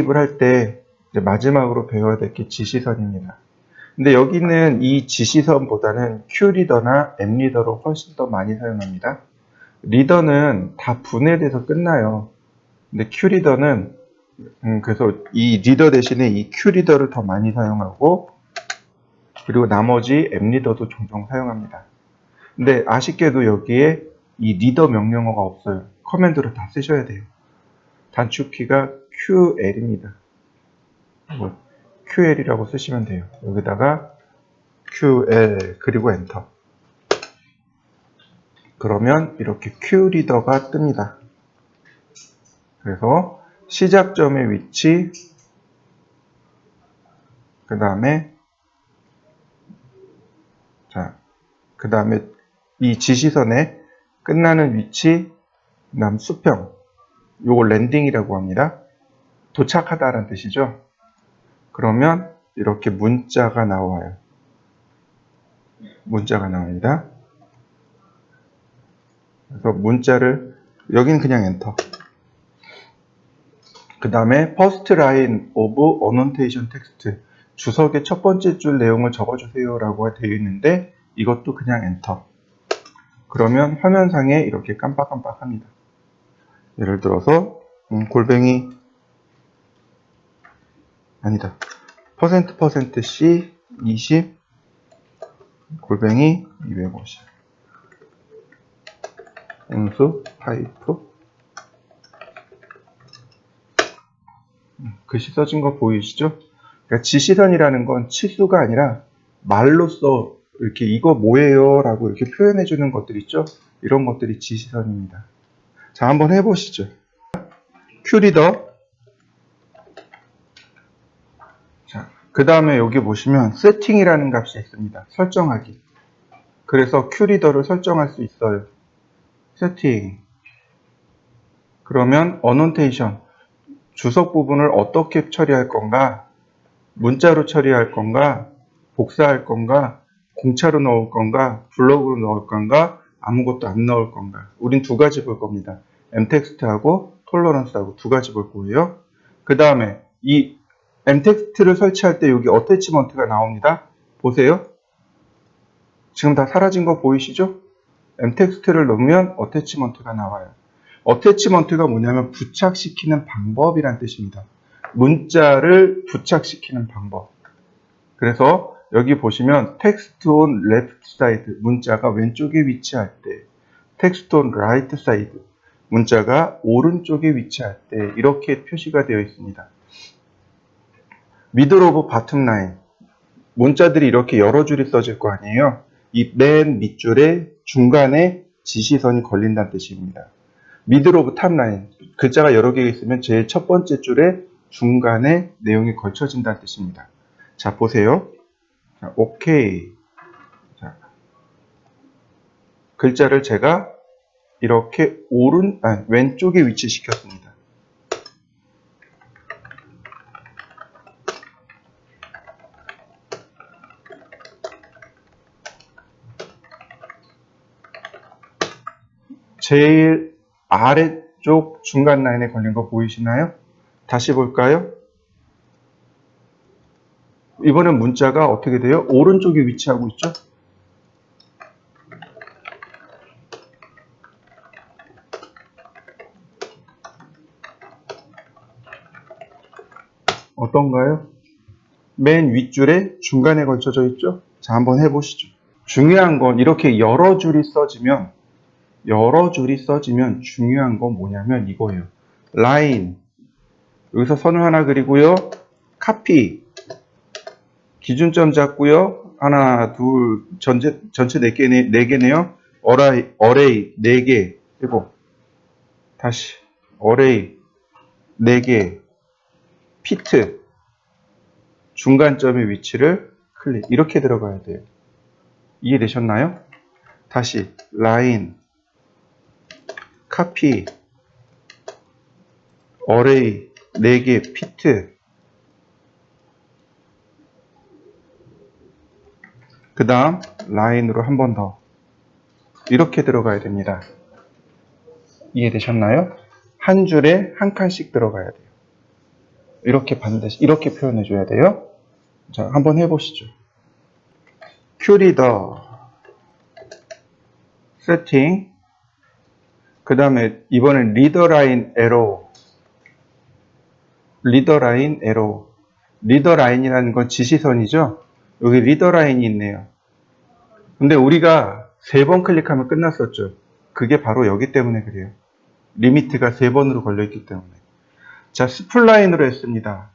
타입을 할 때 마지막으로 배워야 될 게 지시선입니다. 근데 여기는 이 지시선보다는 Q리더나 M리더로 훨씬 더 많이 사용합니다. 리더는 다 분해돼서 끝나요. 근데 Q리더는 그래서 이 리더 대신에 이 Q리더를 더 많이 사용하고, 그리고 나머지 M리더도 종종 사용합니다. 근데 아쉽게도 여기에 이 리더 명령어가 없어요. 커맨드로 다 쓰셔야 돼요. 단축키가 QL입니다. QL이라고 쓰시면 돼요. 여기다가 QL 그리고 엔터. 그러면 이렇게 Q리더가 뜹니다. 그래서 시작점의 위치, 그 다음에 이 지시선의 끝나는 위치, 그 다음 수평, 요거 랜딩이라고 합니다. 도착하다라는 뜻이죠. 그러면 이렇게 문자가 나와요. 문자가 나옵니다. 그래서 문자를, 여기는 그냥 엔터. 그 다음에 first line of annotation text, 주석의 첫 번째 줄 내용을 적어주세요 라고 되어 있는데 이것도 그냥 엔터. 그러면 화면상에 이렇게 깜빡깜빡 합니다. 예를 들어서 골뱅이 아니다 %% C 20 골뱅이 250 음수 파이프. 글씨 써진 거 보이시죠? 그러니까 지시선이라는 건 치수가 아니라 말로써 이렇게 이거 뭐예요? 라고 이렇게 표현해 주는 것들 있죠? 이런 것들이 지시선입니다. 자, 한번 해보시죠. Q리더. 자, 그 다음에 여기 보시면 세팅이라는 값이 있습니다. 설정하기. 그래서 Q리더를 설정할 수 있어요. 세팅. 그러면 어노테이션, 주석 부분을 어떻게 처리할 건가? 문자로 처리할 건가? 복사할 건가? 공차로 넣을 건가? 블록으로 넣을 건가? 아무것도 안 넣을 건가? 우린 두 가지 볼 겁니다. mText하고 톨러런스하고 두 가지 볼 거예요. 그 다음에 이 mText를 설치할 때 여기 어태치먼트가 나옵니다. 보세요. 지금 다 사라진 거 보이시죠? mText를 넣으면 어태치먼트가 나와요. 어태치먼트가 뭐냐면 부착시키는 방법이란 뜻입니다. 문자를 부착시키는 방법. 그래서 여기 보시면 text on left side, 문자가 왼쪽에 위치할 때, text on right side, 문자가 오른쪽에 위치할 때 이렇게 표시가 되어 있습니다. middle of bottom line, 문자들이 이렇게 여러 줄이 써질 거 아니에요. 이 맨 밑줄에 중간에 지시선이 걸린다는 뜻입니다. middle of top line, 글자가 여러 개 있으면 제일 첫 번째 줄에 중간에 내용이 걸쳐진다는 뜻입니다. 자, 보세요. 자, 오케이. 자, 글자를 제가 이렇게 왼쪽에 위치시켰습니다. 제일 아래쪽 중간 라인에 걸린 거 보이시나요? 다시 볼까요? 이번엔 문자가 어떻게 돼요? 오른쪽에 위치하고 있죠? 어떤가요? 맨 윗줄에 중간에 걸쳐져 있죠? 자, 한번 해보시죠. 중요한 건 이렇게 여러 줄이 써지면 중요한 건 뭐냐면 이거예요. 라인, 여기서 선을 하나 그리고요. 카피, 기준점 잡고요. 하나, 둘, 전체 4개네요. 어레이 4개. 그리고 다시 어레이 4개. 피트, 중간점의 위치를 클릭. 이렇게 들어가야 돼요. 이해되셨나요? 다시 라인, 카피, 어레이 4개, 피트. 그 다음 라인으로 한 번 더 이렇게 들어가야 됩니다. 이해되셨나요? 한 줄에 한 칸씩 들어가야 돼요. 이렇게 반드시 이렇게 표현해 줘야 돼요. 자, 한번 해보시죠. 큐리더 세팅, 그 다음에 이번엔 리더라인 에로, 리더라인 에로. 리더라인이라는 건 지시선이죠. 여기 리더라인이 있네요. 근데 우리가 3번 클릭하면 끝났었죠. 그게 바로 여기 때문에 그래요. 리미트가 3번으로 걸려있기 때문에. 자, 스플라인으로 했습니다.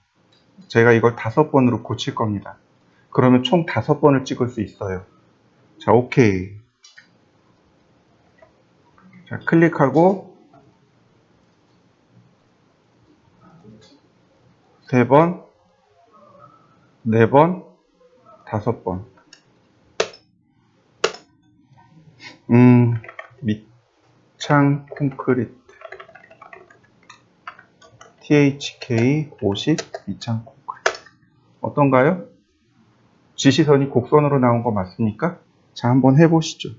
제가 이걸 5번으로 고칠 겁니다. 그러면 총 5번을 찍을 수 있어요. 자, 오케이. 자, 클릭하고 3번, 4번, 5번. 밑창 콘크리트 THK 50 밑창 콘크리트 어떤가요? 지시선이 곡선으로 나온 거 맞습니까? 자, 한번 해보시죠.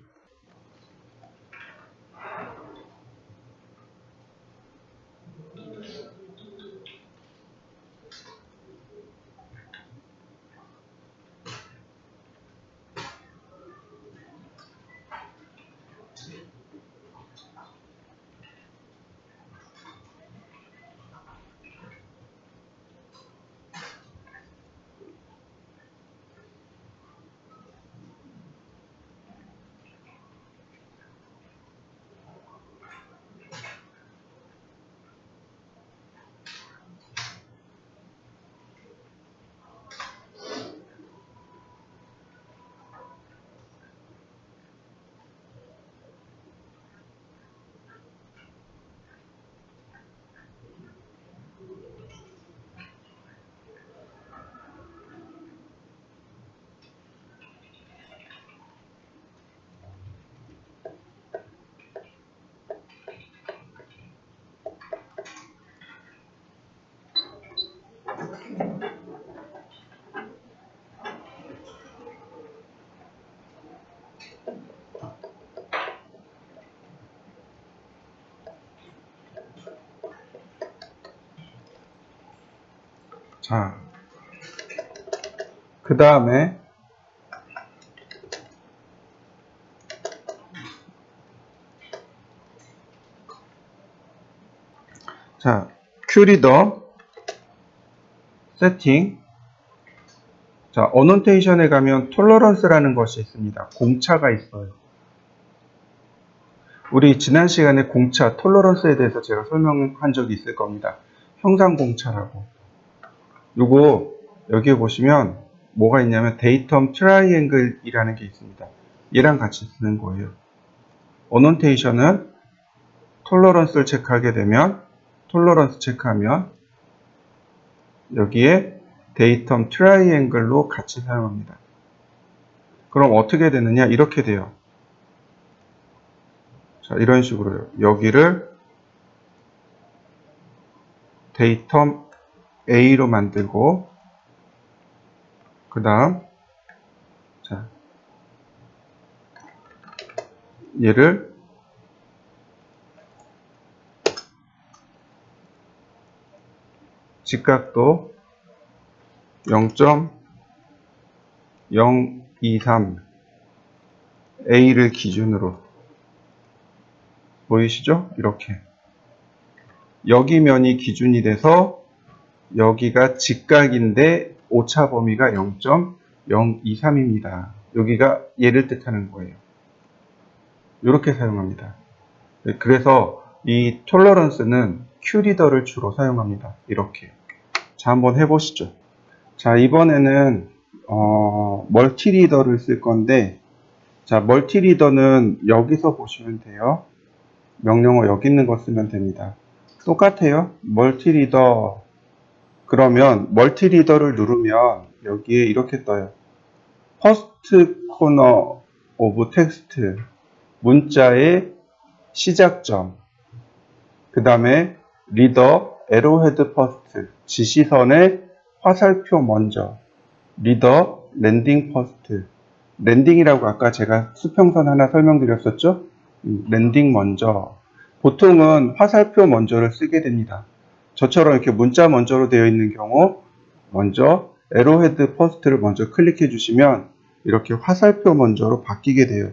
자, 그 다음에 자, 큐리더 세팅. 자, 어노테이션에 가면 톨러런스라는 것이 있습니다. 공차가 있어요. 우리 지난 시간에 공차, 톨러런스에 대해서 제가 설명한 적이 있을 겁니다. 형상 공차라고. 요거 여기에 보시면 뭐가 있냐면 데이텀 트라이앵글이라는 게 있습니다. 얘랑 같이 쓰는 거예요. 어노테이션은 톨러런스를 체크하게 되면 톨러런스 체크하면 여기에 데이텀 트라이앵글로 같이 사용합니다. 그럼 어떻게 되느냐? 이렇게 돼요. 자, 이런 식으로요. 여기를 데이텀 A로 만들고 그 다음 자, 얘를 직각도 0.023 A를 기준으로 보이시죠? 이렇게 여기 면이 기준이 돼서 여기가 직각인데 오차 범위가 0.023입니다. 여기가 얘를 뜻하는 거예요. 이렇게 사용합니다. 그래서 이 톨러런스는 큐리더를 주로 사용합니다. 이렇게. 자, 한번 해보시죠. 자, 이번에는 멀티리더를 쓸 건데, 자, 멀티리더는 여기서 보시면 돼요. 명령어 여기 있는 거 쓰면 됩니다. 똑같아요. 멀티리더. 그러면 멀티리더를 누르면 여기에 이렇게 떠요. First corner of text. 문자의 시작점. 그 다음에 리더 arrowhead first. 지시선의 화살표 먼저. 리더 랜딩 first. 랜딩이라고 아까 제가 수평선 하나 설명드렸었죠? 랜딩 먼저. 보통은 화살표 먼저를 쓰게 됩니다. 저처럼 이렇게 문자 먼저로 되어 있는 경우 먼저 에로헤드 퍼스트를 먼저 클릭해 주시면 이렇게 화살표 먼저로 바뀌게 돼요.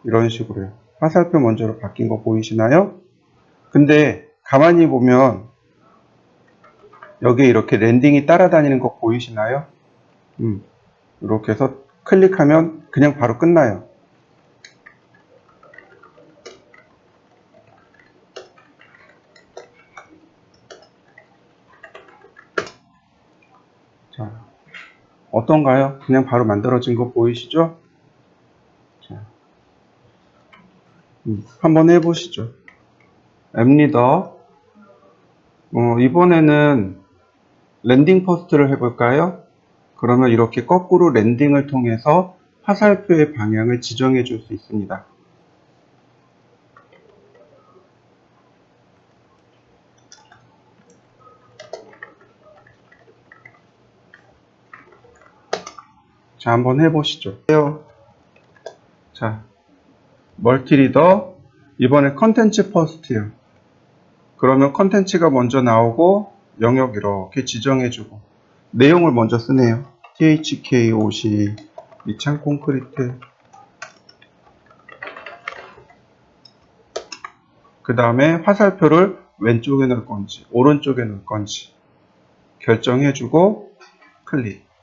이런 식으로요. 화살표 먼저로 바뀐 거 보이시나요? 근데 가만히 보면 여기에 이렇게 랜딩이 따라다니는 거 보이시나요? 이렇게 해서 클릭하면 그냥 바로 끝나요. 자, 어떤가요? 그냥 바로 만들어진 거 보이시죠? 자, 한번 해보시죠. 앱리더. 이번에는 랜딩 포스트를 해볼까요? 그러면 이렇게 거꾸로 랜딩을 통해서 화살표의 방향을 지정해 줄 수 있습니다. 자, 한번 해보시죠. 자, 멀티리더. 이번에 컨텐츠 퍼스트요. 그러면 컨텐츠가 먼저 나오고 영역 이렇게 지정해주고 내용을 먼저 쓰네요. THK50 미창 콘크리트. 그 다음에 화살표를 왼쪽에 넣을 건지 오른쪽에 넣을 건지 결정해주고 클릭.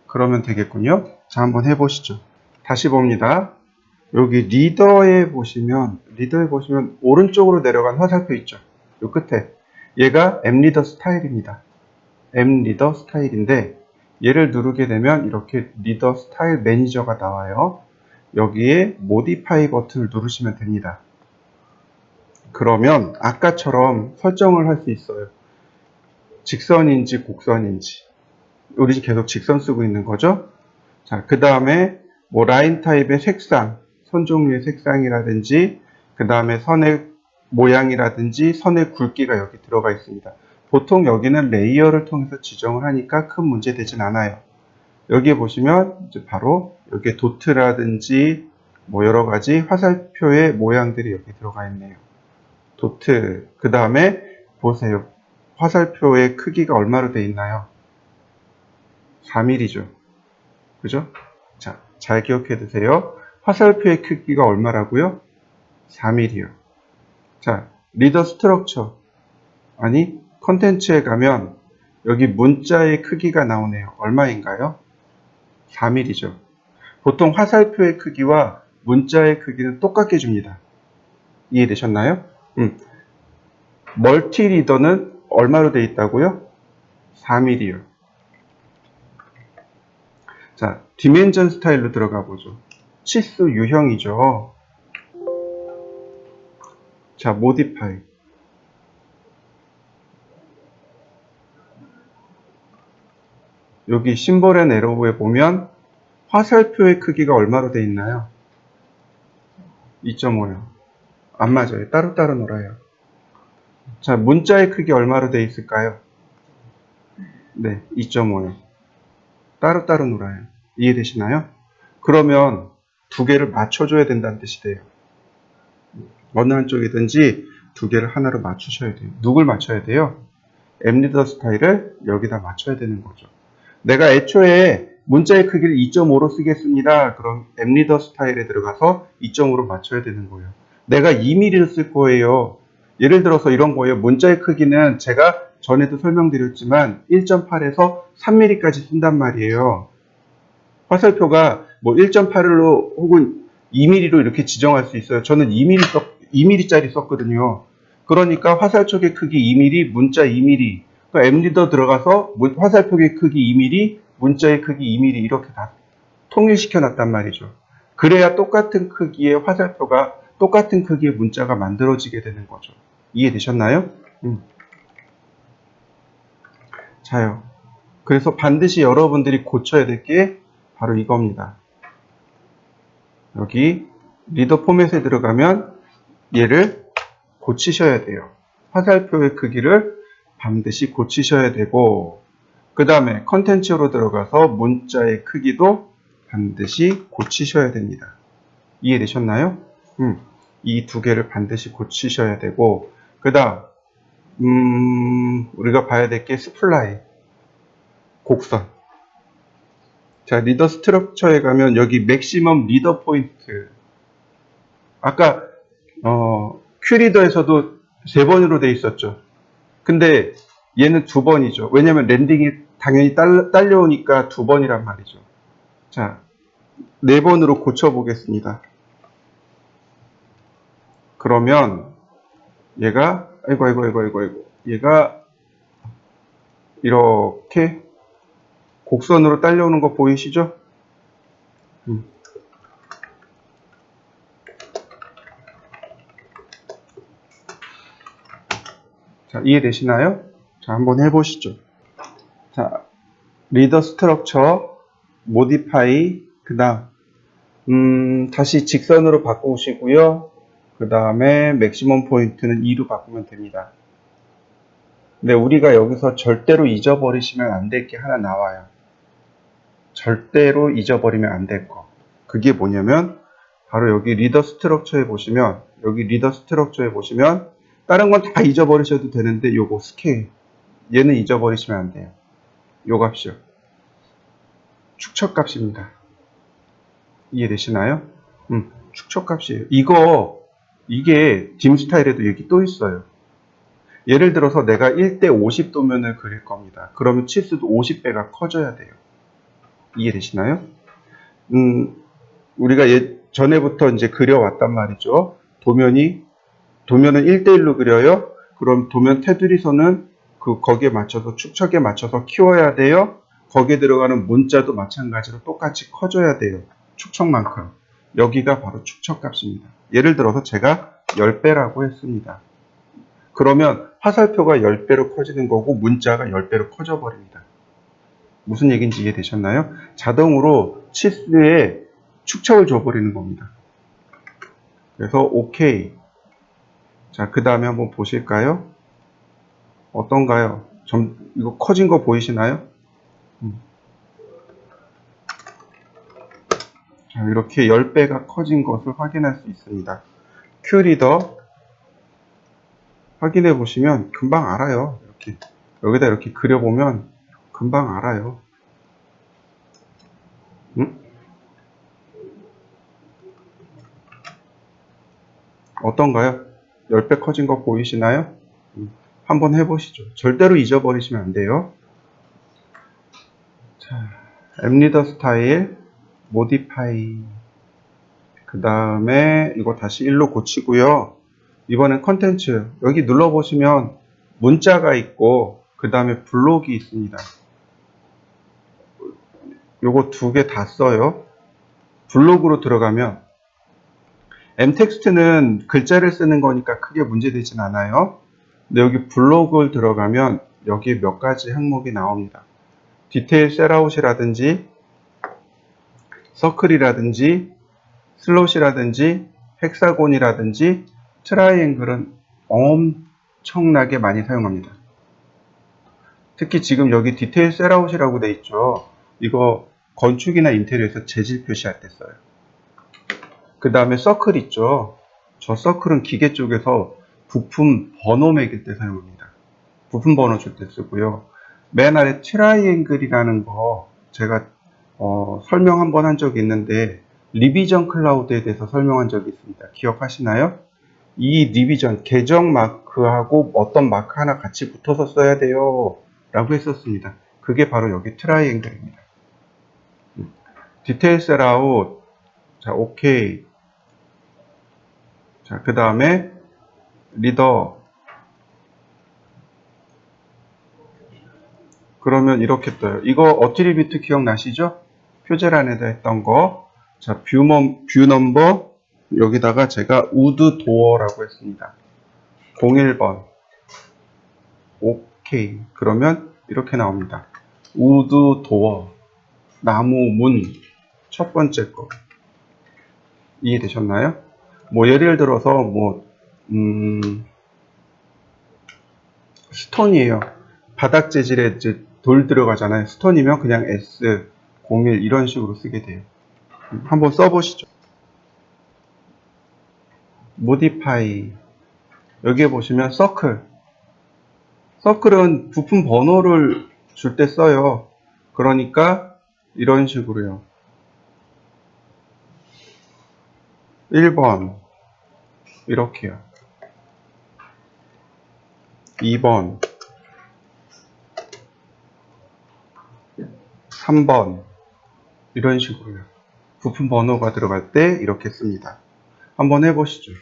그러면 되겠군요. 자, 한번 해보시죠. 다시 봅니다. 여기 리더에 보시면 오른쪽으로 내려간 화살표 있죠. 요 끝에. 얘가 앱리더 스타일입니다. 앱리더 스타일인데 얘를 누르게 되면 이렇게 리더 스타일 매니저가 나와요. 여기에 모디파이 버튼을 누르시면 됩니다. 그러면 아까처럼 설정을 할 수 있어요. 직선인지 곡선인지. 우리 계속 직선 쓰고 있는 거죠. 자, 그 다음에 뭐 라인 타입의 색상, 선 종류의 색상이라든지 그 다음에 선의 모양이라든지 선의 굵기가 여기 들어가 있습니다. 보통 여기는 레이어를 통해서 지정을 하니까 큰 문제 되진 않아요. 여기에 보시면 이제 바로 여기에 도트라든지 뭐 여러 가지 화살표의 모양들이 여기 들어가 있네요. 도트. 그 다음에 보세요. 화살표의 크기가 얼마로 되어 있나요? 4mm죠. 그죠? 자, 잘 기억해 두세요. 화살표의 크기가 얼마라고요? 4mm요. 자, 리더 스트럭처. 아니, 컨텐츠에 가면 여기 문자의 크기가 나오네요. 얼마인가요? 4mm죠. 보통 화살표의 크기와 문자의 크기는 똑같게 줍니다. 이해되셨나요? 멀티 리더는 얼마로 되어 있다고요? 4mm요. 자, 디멘전 스타일로 들어가 보죠. 치수 유형이죠. 자, 모디파이. 여기 심볼 앤 에러에 보면 화살표의 크기가 얼마로 되어 있나요? 2.5요. 안 맞아요. 따로따로 놀아요. 자, 문자의 크기 얼마로 되어 있을까요? 네, 2.5요. 따로따로 놀아요. 이해되시나요? 그러면 두 개를 맞춰줘야 된다는 뜻이 돼요. 어느 한쪽이든지 두 개를 하나로 맞추셔야 돼요. 누굴 맞춰야 돼요? 앱리더 스타일을 여기다 맞춰야 되는 거죠. 내가 애초에 문자의 크기를 2.5로 쓰겠습니다. 그럼 앱리더 스타일에 들어가서 2.5로 맞춰야 되는 거예요. 내가 2mm를 쓸 거예요. 예를 들어서 이런 거예요. 문자의 크기는 제가 전에도 설명드렸지만 1.8에서 3mm까지 쓴단 말이에요. 화살표가 뭐 1.8로 혹은 2mm로 이렇게 지정할 수 있어요. 저는 2mm짜리 썼거든요. 그러니까 화살촉의 크기 2mm, 문자 2mm. 그러니까 앱리더 들어가서 화살표의 크기 2mm, 문자의 크기 2mm 이렇게 다 통일시켜 놨단 말이죠. 그래야 똑같은 크기의 화살표가 똑같은 크기의 문자가 만들어지게 되는 거죠. 이해되셨나요? 자요. 그래서 반드시 여러분들이 고쳐야 될 게 바로 이겁니다. 여기 리더 포맷에 들어가면 얘를 고치셔야 돼요. 화살표의 크기를 반드시 고치셔야 되고 그 다음에 컨텐츠로 들어가서 문자의 크기도 반드시 고치셔야 됩니다. 이해되셨나요? 이 두 개를 반드시 고치셔야 되고 그 다음 우리가 봐야 될 게 스플라이, 곡선. 자, 리더 스트럭처에 가면 여기 맥시멈 리더 포인트. 아까 큐리더에서도 3번으로 돼 있었죠. 근데 얘는 2번이죠. 왜냐면 랜딩이 당연히 딸려오니까 2번이란 말이죠. 자, 4번으로 고쳐보겠습니다. 그러면 얘가 아이고 얘가 이렇게 곡선으로 딸려오는 거 보이시죠? 자, 이해되시나요? 자, 한번 해보시죠. 자, 리더 스트럭처, 모디파이, 그 다음, 다시 직선으로 바꾸시고요. 그 다음에 맥시멈 포인트는 2로 바꾸면 됩니다. 근데 우리가 여기서 절대로 잊어버리시면 안 될 게 하나 나와요. 절대로 잊어버리면 안 될 거. 그게 뭐냐면, 바로 여기 리더 스트럭처에 보시면, 다른 건 다 잊어버리셔도 되는데, 요거 스케일. 얘는 잊어버리시면 안 돼요. 요 값이요. 축척값입니다. 이해되시나요? 축척값이에요. 이게 딤 스타일에도 여기 또 있어요. 예를 들어서 내가 1대 50도면을 그릴 겁니다. 그러면 치수도 50배가 커져야 돼요. 이해되시나요? 우리가 전에부터 이제 그려왔단 말이죠. 도면은 1대1로 그려요. 그럼 도면 테두리선은 거기에 맞춰서 축척에 맞춰서 키워야 돼요. 거기에 들어가는 문자도 마찬가지로 똑같이 커져야 돼요. 축척만큼. 여기가 바로 축척값입니다. 예를 들어서 제가 10배라고 했습니다. 그러면 화살표가 10배로 커지는 거고 문자가 10배로 커져 버립니다. 무슨 얘기인지 이해되셨나요? 자동으로 치수에 축척을 줘버리는 겁니다. 그래서 OK. 자, 그 다음에 한번 보실까요? 어떤가요? 이거 커진 거 보이시나요? 자, 이렇게 10배가 커진 것을 확인할 수 있습니다. 큐리더 확인해 보시면 금방 알아요. 이렇게 여기다 이렇게 그려보면 금방 알아요. 어떤가요? 10배 커진 거 보이시나요? 한번 해보시죠. 절대로 잊어버리시면 안 돼요. 자, 앱리더 스타일, 모디파이. 그 다음에 이거 다시 1로 고치고요. 이번엔 컨텐츠. 여기 눌러보시면 문자가 있고, 그 다음에 블록이 있습니다. 요거 2개 다 써요. 블록으로 들어가면, m텍스트는 글자를 쓰는 거니까 크게 문제되진 않아요. 근데 여기 블록을 들어가면 여기 몇 가지 항목이 나옵니다. 디테일 셀아웃이라든지 서클이라든지 슬롯이라든지 헥사곤이라든지 트라이앵글은 엄청나게 많이 사용합니다. 특히 지금 여기 디테일 셀아웃이라고 돼 있죠. 이거 건축이나 인테리어에서 재질 표시할 때 써요. 그 다음에 서클 있죠. 저 서클은 기계 쪽에서 부품 번호 매길 때 사용합니다. 부품 번호 줄 때 쓰고요. 맨 아래 트라이앵글이라는 거 제가 설명 한번 한 적이 있는데 리비전 클라우드에 대해서 설명한 적이 있습니다. 기억하시나요? 이 리비전 계정 마크하고 어떤 마크 하나 같이 붙어서 써야 돼요 라고 했었습니다. 그게 바로 여기 트라이앵글입니다. 디테일 셀아웃. 자, 오케이. 자, 그 다음에 리더. 그러면 이렇게 떠요. 이거 어트리뷰트 기억나시죠? 표제란에다 했던 거. 자, 뷰 넘버. 여기다가 제가 우드 도어라고 했습니다. 01번. 오케이. 그러면 이렇게 나옵니다. 우드 도어. 나무 문. 첫 번째 거. 이해되셨나요? 뭐 예를 들어서 스톤이에요. 바닥 재질에 이제 돌 들어가잖아요. 스톤이면 그냥 S01 이런 식으로 쓰게 돼요. 한번 써보시죠. 모디파이. 여기에 보시면 서클. 서클은 부품 번호를 줄 때 써요. 그러니까 이런 식으로요. 1번 이렇게요. 2번 3번 이런 식으로요. 부품 번호가 들어갈 때 이렇게 씁니다. 한번 해보시죠.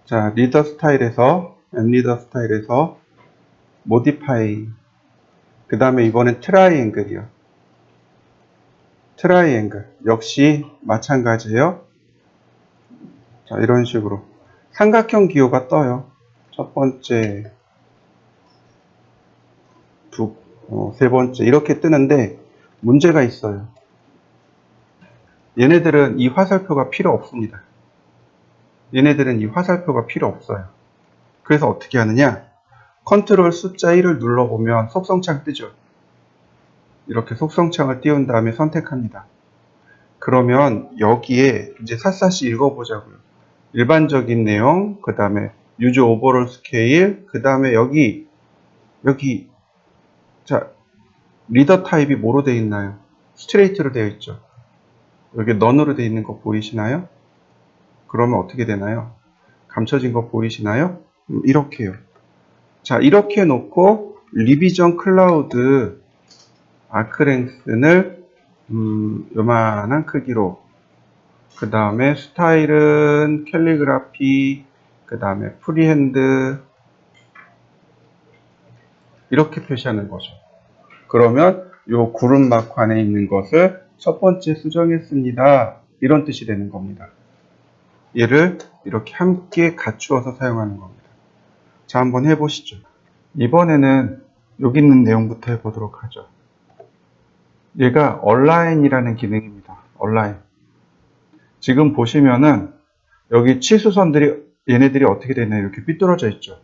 자, 리더 스타일에서 리더 스타일에서 모디파이, 그 다음에 이번엔 트라이앵글이요. 트라이앵글 역시 마찬가지예요. 자, 이런 식으로 삼각형 기호가 떠요. 첫 번째, 세 번째 이렇게 뜨는데 문제가 있어요. 얘네들은 이 화살표가 필요 없습니다. 얘네들은 이 화살표가 필요 없어요. 그래서 어떻게 하느냐? 컨트롤 숫자 1을 눌러보면 속성창 뜨죠. 이렇게 속성창을 띄운 다음에 선택합니다. 그러면 여기에 이제 샅샅이 읽어보자고요. 일반적인 내용, 그 다음에 유즈 오버롤 스케일, 그 다음에 여기 자, 리더 타입이 뭐로 되어 있나요? 스트레이트로 되어 있죠. 여기 넌으로 되어 있는 거 보이시나요? 그러면 어떻게 되나요? 감춰진 거 보이시나요? 이렇게요. 자, 이렇게 놓고 리비전 클라우드 아크랭슨을 요만한 크기로, 그 다음에 스타일은 캘리그라피, 그 다음에 프리핸드 이렇게 표시하는 거죠. 그러면 요 구름 마크 안에 있는 것을 첫 번째 수정했습니다. 이런 뜻이 되는 겁니다. 얘를 이렇게 함께 갖추어서 사용하는 겁니다. 자, 한번 해보시죠. 이번에는 여기 있는 내용부터 해보도록 하죠. 얘가 얼라인이라는 기능입니다. 얼라인. 지금 보시면은 여기 치수선들이 얘네들이 어떻게 되냐 이렇게 삐뚤어져 있죠.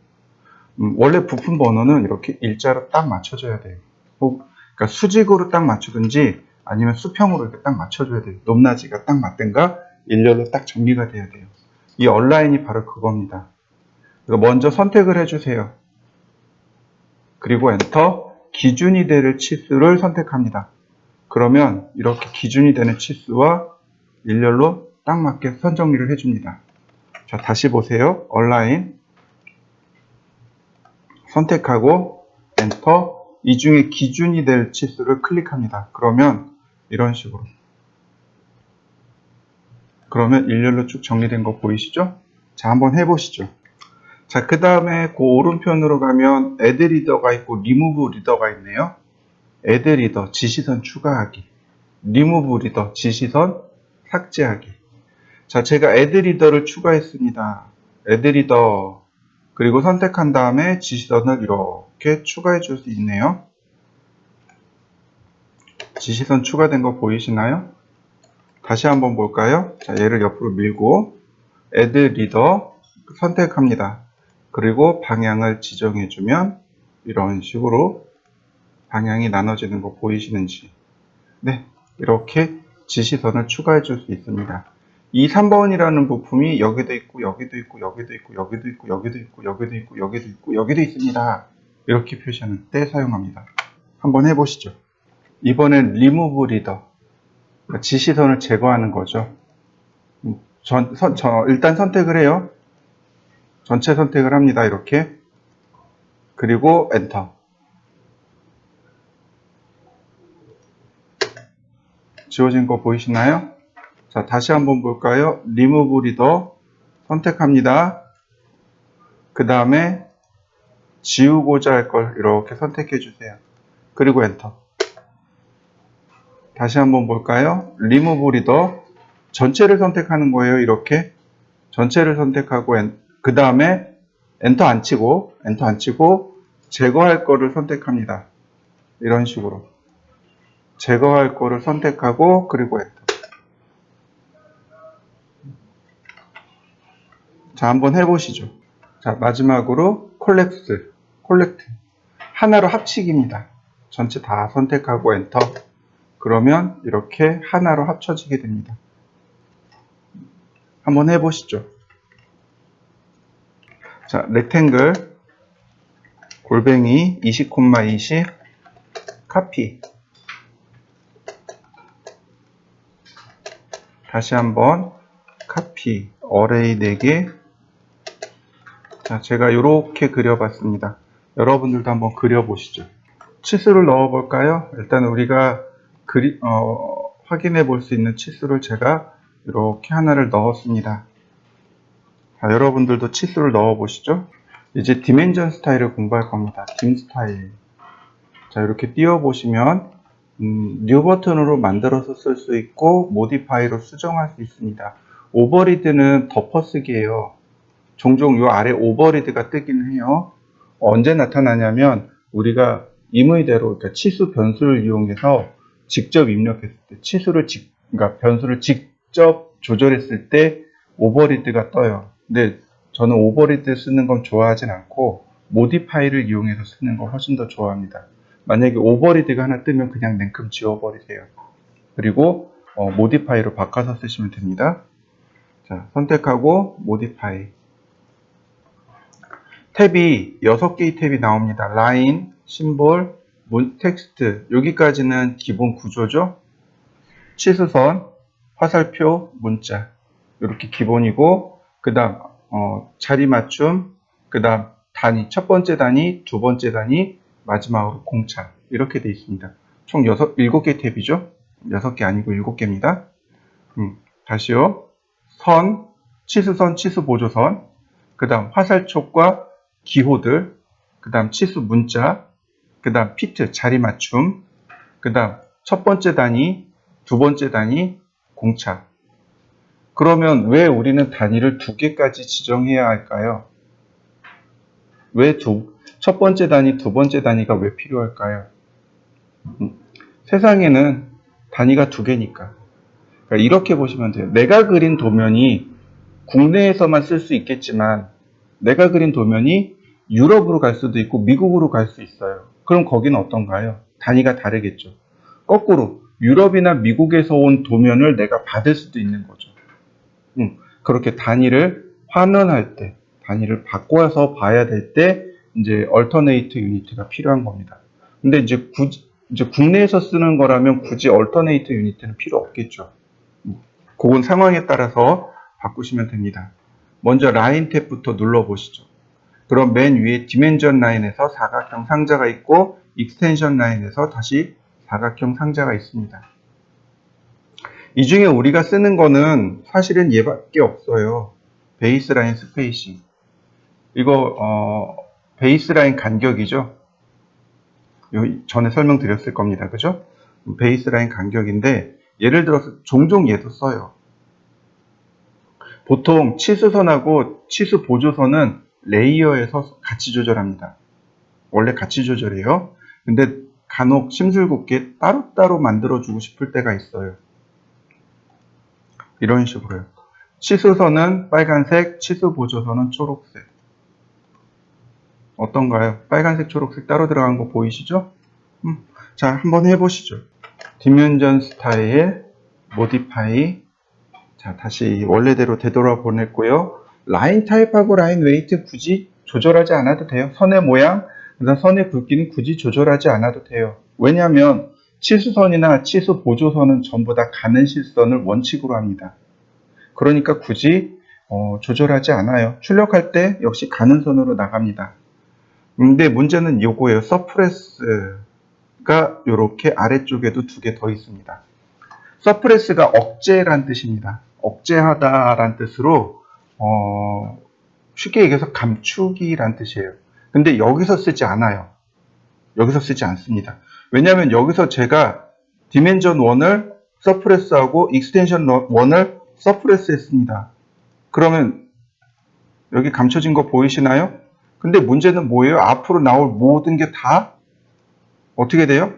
원래 부품 번호는 이렇게 일자로 딱 맞춰줘야 돼요. 그러니까 수직으로 딱 맞추든지 아니면 수평으로 이렇게 딱 맞춰줘야 돼요. 높낮이가 딱 맞든가 일렬로 딱 정리가 돼야 돼요. 이 얼라인이 바로 그겁니다. 먼저 선택을 해주세요. 그리고 엔터, 기준이 될 치수를 선택합니다. 그러면 이렇게 기준이 되는 치수와 일렬로 딱 맞게 선정리를 해줍니다. 자, 다시 보세요. 얼라인 선택하고 엔터, 이 중에 기준이 될 치수를 클릭합니다. 그러면 이런 식으로, 그러면 일렬로 쭉 정리된 거 보이시죠? 자, 한번 해보시죠. 자, 그 다음에 그 오른편으로 가면 add 리더가 있고 remove 리더가 있네요. add 리더, 지시선 추가하기, remove 리더, 지시선 삭제하기. 자, 제가 add 리더를 추가했습니다. add 리더, 그리고 선택한 다음에 지시선을 이렇게 추가해 줄 수 있네요. 지시선 추가된 거 보이시나요? 다시 한번 볼까요? 자, 얘를 옆으로 밀고 add 리더 선택합니다. 그리고 방향을 지정해 주면 이런 식으로 방향이 나눠지는 거 보이시는지. 네, 이렇게 지시선을 추가해 줄 수 있습니다. 이 3번이라는 부품이 여기도 있고 여기도 있고 여기도 있고 여기도 있고 여기도 있고 여기도 있고 여기도 있고 여기도 있습니다. 이렇게 표시하는 때 사용합니다. 한번 해보시죠. 이번엔 remove 리더, 지시선을 제거하는 거죠. 일단 선택을 해요. 전체 선택을 합니다. 이렇게. 그리고 엔터. 지워진 거 보이시나요? 자, 다시 한번 볼까요? remove 리더 선택합니다. 그 다음에 지우고자 할 걸 이렇게 선택해 주세요. 그리고 엔터. 다시 한번 볼까요? remove 리더 전체를 선택하는 거예요. 이렇게 전체를 선택하고 그 다음에 엔터 안 치고 제거할 거를 선택합니다. 이런 식으로 제거할 거를 선택하고 그리고 엔터. 자, 한번 해보시죠. 자, 마지막으로 콜렉트 하나로 합치기입니다. 전체 다 선택하고 엔터. 그러면 이렇게 하나로 합쳐지게 됩니다. 한번 해보시죠. 자, 렉탱글 골뱅이 20,20 카피. 다시 한번 카피 어레이 4개. 자, 제가 이렇게 그려봤습니다. 여러분들도 한번 그려보시죠. 치수를 넣어볼까요? 일단 우리가 확인해 볼 수 있는 치수를 제가 이렇게 하나를 넣었습니다. 자, 여러분들도 치수를 넣어보시죠. 이제 디멘전 스타일을 공부할 겁니다. dim 스타일. 자, 이렇게 띄워보시면 뉴 버튼으로 만들어서 쓸 수 있고 모디파이로 수정할 수 있습니다. 오버리드는 덮어쓰기예요. 종종 이 아래 오버리드가 뜨긴 해요. 언제 나타나냐면 우리가 임의대로 그러니까 치수 변수를 이용해서 직접 입력했을 때 그러니까 변수를 직접 조절했을 때 오버리드가 떠요. 근데 저는 오버리드 쓰는 건 좋아하진 않고 모디파이를 이용해서 쓰는 거 훨씬 더 좋아합니다. 만약에 오버리드가 하나 뜨면 그냥 냉큼 지워버리세요. 그리고 모디파이로 바꿔서 쓰시면 됩니다. 자, 선택하고 모디파이. 탭이 6개의 탭이 나옵니다. 라인, 심볼, 텍스트. 여기까지는 기본 구조죠. 치수선, 화살표, 문자. 이렇게 기본이고 그 다음 자리 맞춤, 그 다음 단위, 첫 번째 단위, 두 번째 단위, 마지막으로 공차. 이렇게 되어 있습니다. 총 7개 탭이죠. 6개 아니고 7개입니다. 다시요. 선, 치수선, 치수보조선, 그 다음 화살촉과 기호들, 그 다음 치수 문자, 그 다음 피트 자리 맞춤, 그 다음 첫 번째 단위, 두 번째 단위, 공차. 그러면 왜 우리는 단위를 2개까지 지정해야 할까요? 왜 첫 번째 단위, 두 번째 단위가 왜 필요할까요? 세상에는 단위가 2개니까. 그러니까 이렇게 보시면 돼요. 내가 그린 도면이 국내에서만 쓸 수 있겠지만 내가 그린 도면이 유럽으로 갈 수도 있고 미국으로 갈 수 있어요. 그럼 거기는 어떤가요? 단위가 다르겠죠. 거꾸로 유럽이나 미국에서 온 도면을 내가 받을 수도 있는 거죠. 그렇게 단위를 환원할 때, 단위를 바꿔서 봐야 될 때 이제 얼터네이트 유니트가 필요한 겁니다. 근데 이제 국내에서 쓰는 거라면 굳이 얼터네이트 유니트는 필요 없겠죠. 그건 상황에 따라서 바꾸시면 됩니다. 먼저 라인 탭부터 눌러보시죠. 그럼 맨 위에 디멘전 라인에서 사각형 상자가 있고 익스텐션 라인에서 다시 사각형 상자가 있습니다. 이 중에 우리가 쓰는 거는 사실은 얘밖에 없어요. 베이스라인 스페이싱. 이거 베이스라인 간격이죠. 전에 설명드렸을 겁니다. 그죠? 베이스라인 간격인데 예를 들어서 종종 얘도 써요. 보통 치수선하고 치수 보조선은 레이어에서 같이 조절합니다. 원래 같이 조절해요. 근데 간혹 심술궂게 따로따로 만들어주고 싶을 때가 있어요. 이런 식으로요. 치수선은 빨간색, 치수 보조선은 초록색. 어떤가요? 빨간색, 초록색 따로 들어간 거 보이시죠? 자, 한번 해보시죠. 디멘전 스타일, 모디파이. 자, 다시 원래대로 되돌아보냈고요. 라인 타입하고 라인 웨이트 굳이 조절하지 않아도 돼요. 선의 모양, 그다음 선의 굵기는 굳이 조절하지 않아도 돼요. 왜냐하면 치수선이나 치수 보조선은 전부 다 가는 실선을 원칙으로 합니다. 그러니까 굳이 조절하지 않아요. 출력할 때 역시 가는 선으로 나갑니다. 근데 문제는 요거예요. 서프레스가 이렇게 아래쪽에도 2개 더 있습니다. 서프레스가 억제란 뜻입니다. 억제하다란 뜻으로 쉽게 얘기해서 감추기란 뜻이에요. 근데 여기서 쓰지 않아요. 여기서 쓰지 않습니다. 왜냐하면 여기서 제가 디멘전 1을 서프레스하고 익스텐션 1을 서프레스 했습니다. 그러면 여기 감춰진 거 보이시나요? 근데 문제는 뭐예요? 앞으로 나올 모든 게 다 어떻게 돼요?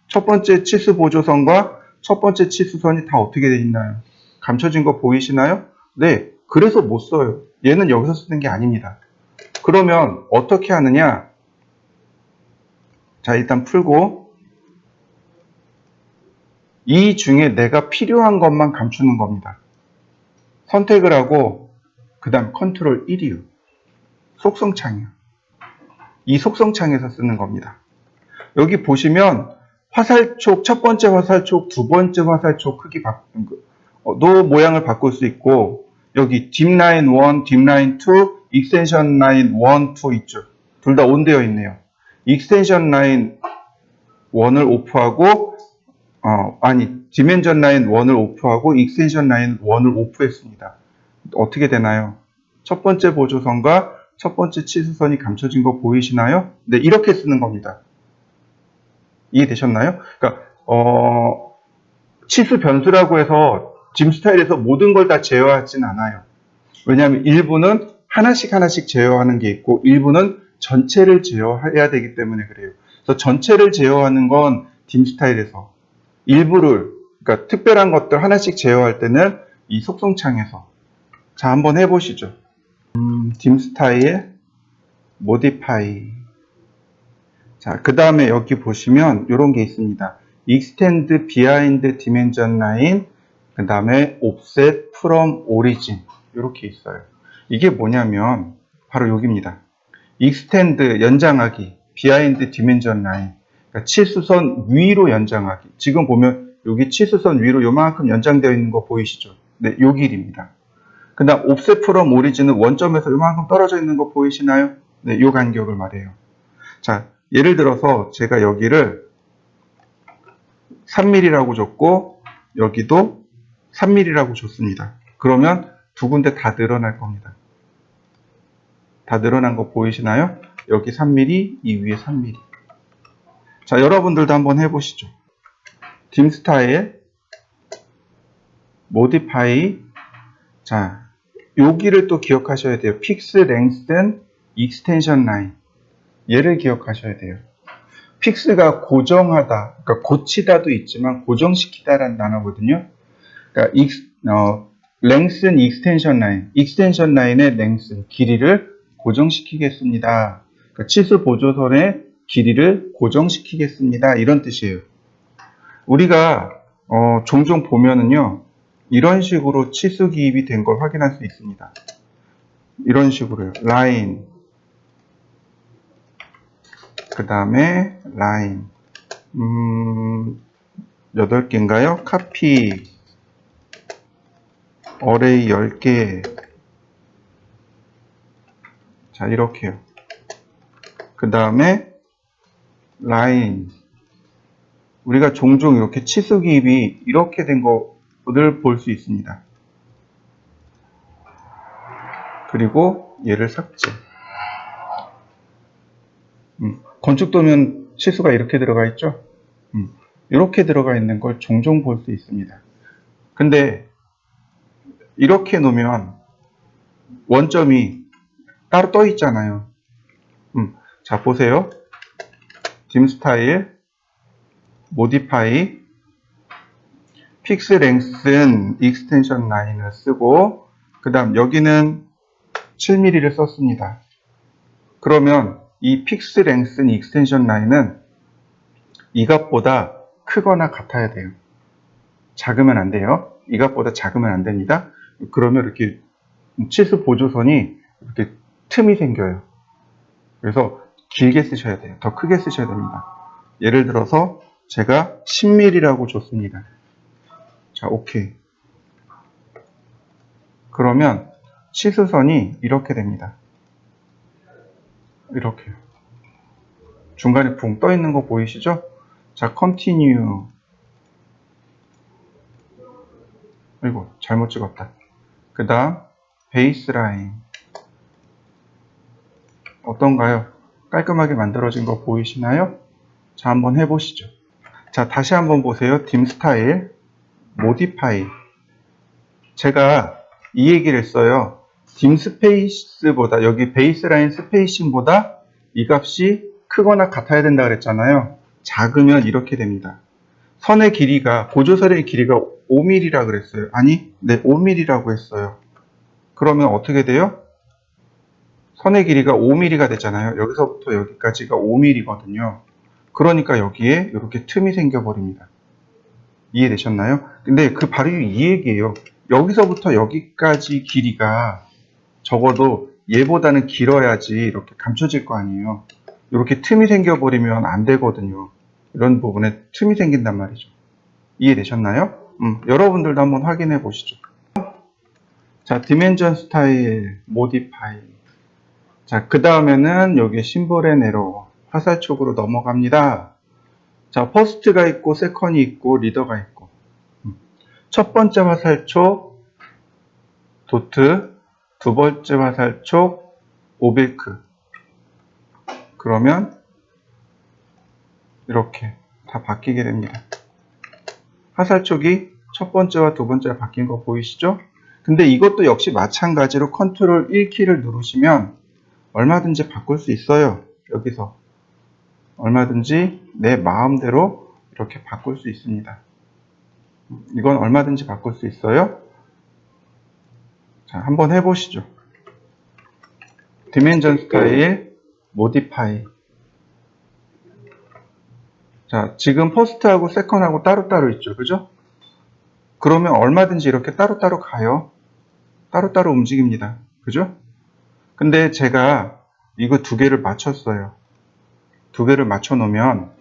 첫 번째 치수 보조선과 첫 번째 치수선이 다 어떻게 되어 있나요? 감춰진 거 보이시나요? 네, 그래서 못 써요. 얘는 여기서 쓰는 게 아닙니다. 그러면 어떻게 하느냐? 자, 일단 풀고 이 중에 내가 필요한 것만 감추는 겁니다. 선택을 하고 그 다음 컨트롤 1이요. 속성창이요. 이 속성창에서 쓰는 겁니다. 여기 보시면 화살촉, 첫 번째 화살촉, 두 번째 화살촉 크기 도 모양을 바꿀 수 있고, 여기 딥라인 1, 딥라인 2, 익스텐션 라인 1, 2 있죠. 둘 다 온 되어 있네요. 익스텐션 라인 1을 오프하고, 디멘전 라인 1을 오프하고, 익스텐션 라인 1을 오프했습니다. 어떻게 되나요? 첫 번째 보조선과 첫 번째 치수선이 감춰진 거 보이시나요? 네, 이렇게 쓰는 겁니다. 이해되셨나요? 그러니까, 치수 변수라고 해서 짐 스타일에서 모든 걸 다 제어하진 않아요. 왜냐하면 일부는 하나씩 제어하는 게 있고, 일부는 전체를 제어해야 되기 때문에 그래요. 그래서 전체를 제어하는 건 딤 스타일에서, 일부를, 그러니까 특별한 것들 하나씩 제어할 때는 이 속성창에서. 자, 한번 해보시죠. 딤 스타일, 모디파이. 자, 그 다음에 여기 보시면 이런 게 있습니다. extend behind dimension line, 그 다음에 offset from origin. 이렇게 있어요. 이게 뭐냐면 바로 여기입니다. extend 연장하기, behind dimension line. 그러니까 치수선 위로 연장하기. 지금 보면 여기 치수선 위로 요만큼 연장되어 있는 거 보이시죠? 네, 요 길입니다. 그 다음 offset from origin은 원점에서 요만큼 떨어져 있는 거 보이시나요? 네, 요 간격을 말해요. 자, 예를 들어서 제가 여기를 3mm라고 줬고 여기도 3mm라고 줬습니다. 그러면 두 군데 다 늘어날 겁니다. 다 늘어난 거 보이시나요? 여기 3mm, 이 위에 3mm. 자, 여러분들도 한번 해보시죠. 딤 스타일, 모디파이. 자, 여기를 또 기억하셔야 돼요. 픽스 랭스든 익스텐션 라인. 얘를 기억하셔야 돼요. 픽스가 고정하다, 그러니까 고치다도 있지만 고정시키다라는 단어거든요. 그러니까 lengthen extension line, extension line의 length, 길이를 고정시키겠습니다. 그러니까 치수 보조선의 길이를 고정시키겠습니다. 이런 뜻이에요. 우리가 종종 보면은요, 이런 식으로 치수 기입이 된 걸 확인할 수 있습니다. 이런 식으로요. 라인, 그 다음에 라인, 8개인가요? 카피, 어레이 10개. 자, 이렇게요. 그 다음에 라인. 우리가 종종 이렇게 치수 기입이 이렇게 된 거를 볼 수 있습니다. 그리고 얘를 삭제. 건축도면 치수가 이렇게 들어가 있죠? 이렇게 들어가 있는 걸 종종 볼 수 있습니다. 근데 이렇게 놓으면 원점이 따로 떠 있잖아요. 자, 보세요. 딤 스타일, 모디파이, 픽스 랭슨 익스텐션 라인을 쓰고, 그 다음 여기는 7mm를 썼습니다. 그러면 이 픽스 랭슨 익스텐션 라인은 이 값보다 크거나 같아야 돼요. 작으면 안 돼요. 이 값보다 작으면 안 됩니다. 그러면 이렇게 치수 보조선이 이렇게 틈이 생겨요. 그래서 길게 쓰셔야 돼요. 더 크게 쓰셔야 됩니다. 예를 들어서 제가 10mm라고 줬습니다. 자, 오케이. 그러면 치수선이 이렇게 됩니다. 이렇게요. 중간에 붕 떠 있는 거 보이시죠? 자, continue. 아이고, 잘못 찍었다. 그 다음 베이스라인. 어떤가요? 깔끔하게 만들어진 거 보이시나요? 자, 한번 해보시죠. 자, 다시 한번 보세요. 딤 스타일, 모디파이. 제가 이 얘기를 했어요. 딤 스페이스보다, 여기 베이스라인 스페이싱보다 이 값이 크거나 같아야 된다 그랬잖아요. 작으면 이렇게 됩니다. 선의 길이가, 보조선의 길이가 5mm라 그랬어요. 아니, 네, 5mm라고 했어요. 그러면 어떻게 돼요? 선의 길이가 5mm가 되잖아요. 여기서부터 여기까지가 5mm거든요. 그러니까 여기에 이렇게 틈이 생겨버립니다. 이해되셨나요? 근데 그 바로 이 얘기예요. 여기서부터 여기까지 길이가 적어도 얘보다는 길어야지 이렇게 감춰질 거 아니에요. 이렇게 틈이 생겨버리면 안 되거든요. 이런 부분에 틈이 생긴단 말이죠. 이해되셨나요? 여러분들도 한번 확인해 보시죠. 자, 디멘전 스타일, 모디파이. 자, 그 다음에는 여기 심볼 앤 에러, 화살 쪽으로 넘어갑니다. 자, 퍼스트가 있고, 세컨이 있고, 리더가 있고. 첫 번째 화살촉, 도트, 두 번째 화살촉, 오빌크. 그러면 이렇게 다 바뀌게 됩니다. 화살촉이 첫 번째와 두 번째가 바뀐 거 보이시죠? 근데 이것도 역시 마찬가지로 컨트롤 1키를 누르시면 얼마든지 바꿀 수 있어요. 여기서 얼마든지 내 마음대로 이렇게 바꿀 수 있습니다. 이건 얼마든지 바꿀 수 있어요. 자, 한번 해보시죠. 디멘전 스타일, 모디파이. 자, 지금 퍼스트하고 세컨하고 따로따로 있죠. 그죠? 그러면 얼마든지 이렇게 따로따로 가요. 따로따로 움직입니다. 그죠? 근데 제가 이거 두 개를 맞췄어요. 두 개를 맞춰 놓으면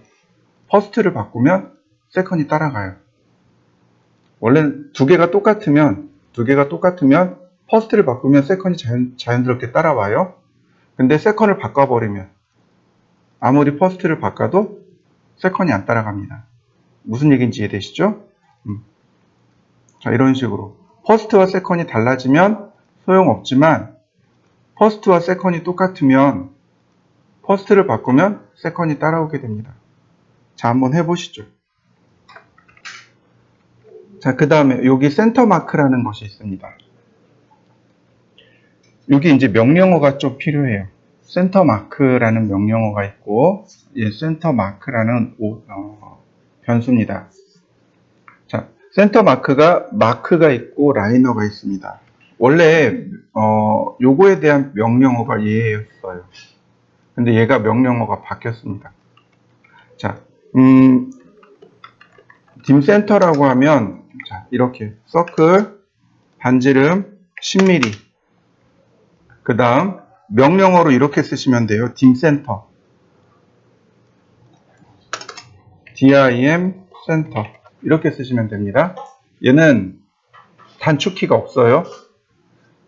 퍼스트를 바꾸면 세컨이 따라가요. 원래 두 개가 똑같으면 퍼스트를 바꾸면 세컨이 자연스럽게 따라와요. 근데 세컨을 바꿔버리면 아무리 퍼스트를 바꿔도 세컨이 안 따라갑니다. 무슨 얘기인지 이해되시죠? 자, 이런 식으로 퍼스트와 세컨이 달라지면 소용없지만 퍼스트와 세컨이 똑같으면 퍼스트를 바꾸면 세컨이 따라오게 됩니다. 자, 한번 해보시죠. 자, 그 다음에 여기 센터 마크라는 것이 있습니다. 여기 이제 명령어가 좀 필요해요. 센터 마크라는 명령어가 있고, 센터 마크라는 변수입니다. 자, 센터 마크가 있고 라이너가 있습니다. 원래 요거에 대한 명령어가 얘였어요. 근데 얘가 명령어가 바뀌었습니다. 자, 딤센터라고 하면 자, 이렇게 서클 반지름 10mm. 그 다음 명령어로 이렇게 쓰시면 돼요. 딤센터, dim 센터 이렇게 쓰시면 됩니다. 얘는 단축키가 없어요.